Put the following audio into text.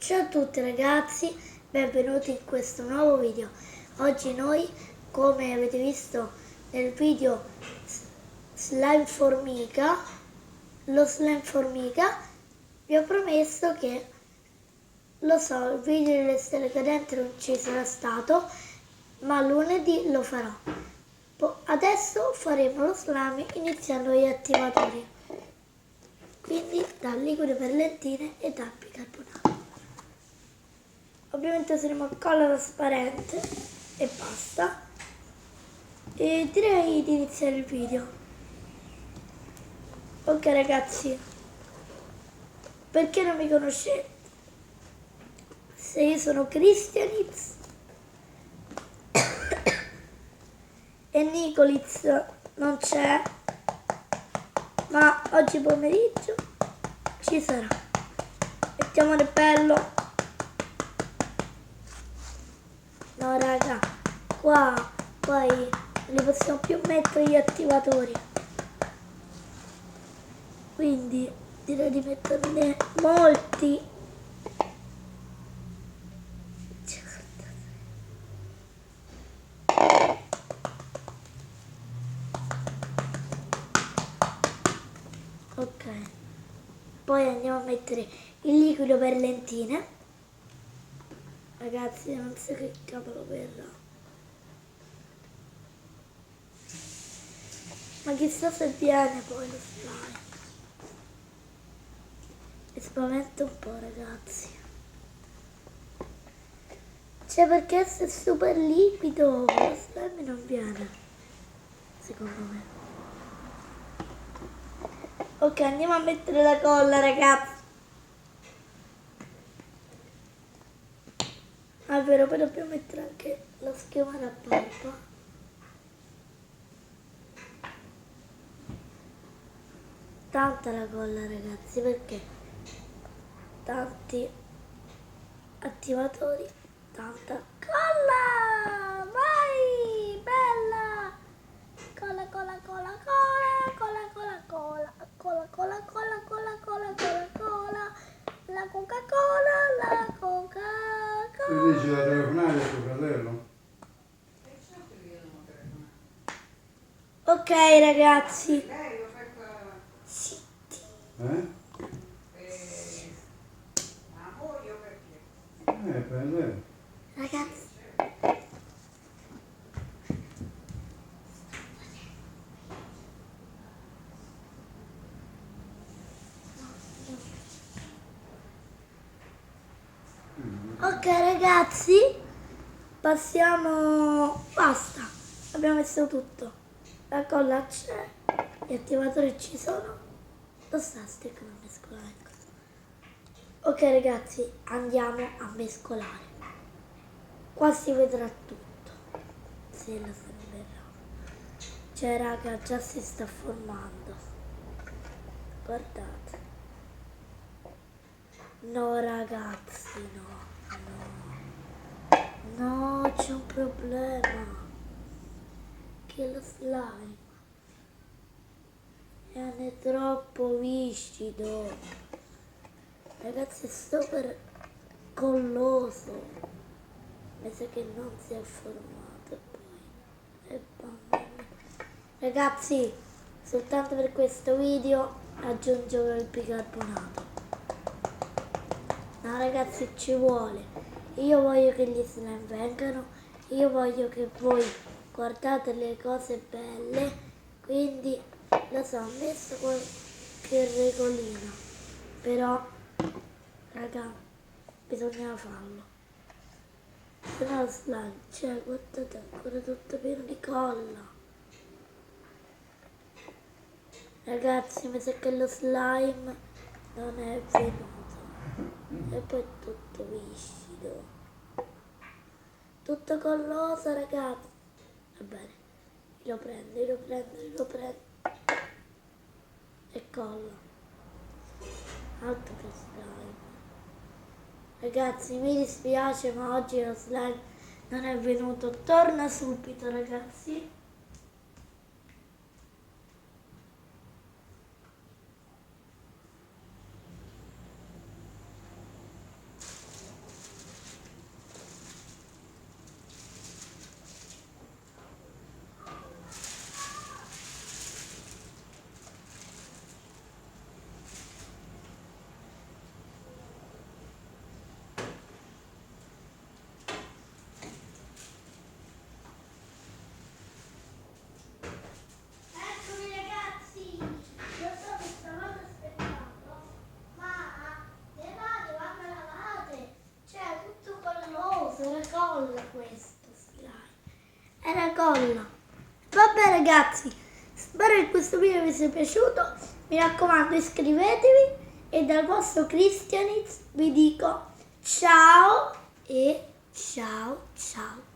Ciao a tutti ragazzi, benvenuti in questo nuovo video. Oggi noi, come avete visto nel video slime formica, lo slime formica, vi ho promesso che, lo so, il video delle stelle cadenti non ci sarà stato, ma lunedì lo farò. Adesso faremo lo slime iniziando gli attivatori, quindi dal liquido per lentine e dal bicarbonato. Ovviamente useremo colla trasparente e basta. E direi di iniziare il video. Ok ragazzi, perché non mi conoscete? Se io sono Cristianitz e Nicolitz non c'è, ma oggi pomeriggio ci sarà. Mettiamone bello. No raga, qua poi non li possiamo più mettere gli attivatori, quindi direi di metterne molti. Ok, poi andiamo a mettere il liquido per lentine. Ragazzi, non so che cavolo verrà, ma chissà se viene poi lo slime. Mi spaventa un po' ragazzi, cioè perché se è super liquido lo slime non viene, secondo me. Ok, andiamo a mettere la colla ragazzi. Ah, è vero, poi dobbiamo mettere anche la schiuma da barba. Tanta la colla ragazzi, perché tanti attivatori, tanta colla! Vai! Bella! Colla, colla, colla, colla, colla, colla, colla, colla, colla, colla, colla, colla, colla, colla, la Coca-Cola, la Coca-Cola. Tu dici da telefonare a tuo fratello? Ok ragazzi. Zitti. Per lei. Ragazzi. Ok ragazzi, passiamo, basta, abbiamo messo tutto, la colla c'è, gli attivatori ci sono, lo sta stick non mescolare. Ok ragazzi, andiamo a mescolare, qua si vedrà tutto, se la sembrerà, cioè raga già si sta formando, guardate, no ragazzi no. No, c'è un problema, che lo slime è troppo viscido, ragazzi è super colloso, mi sa che non si è formato poi, e mamma mia. Ragazzi, soltanto per questo video aggiungo il bicarbonato, no ragazzi ci vuole. Io voglio che gli slime vengano, io voglio che voi guardate le cose belle, quindi lo so, ho messo qualche regolino, però raga, bisogna farlo, se no lo slime, cioè guardate ancora tutto pieno di colla. Ragazzi, mi sa che lo slime non è venuto, e poi è tutto viscido, tutto colloso ragazzi. Va bene, lo prendo e collo, altro che slime. Ragazzi mi dispiace ma oggi lo slime non è venuto, torna subito ragazzi. Vabbè ragazzi, spero che questo video vi sia piaciuto. Mi raccomando, iscrivetevi e dal vostro Cristianitz vi dico ciao e ciao ciao.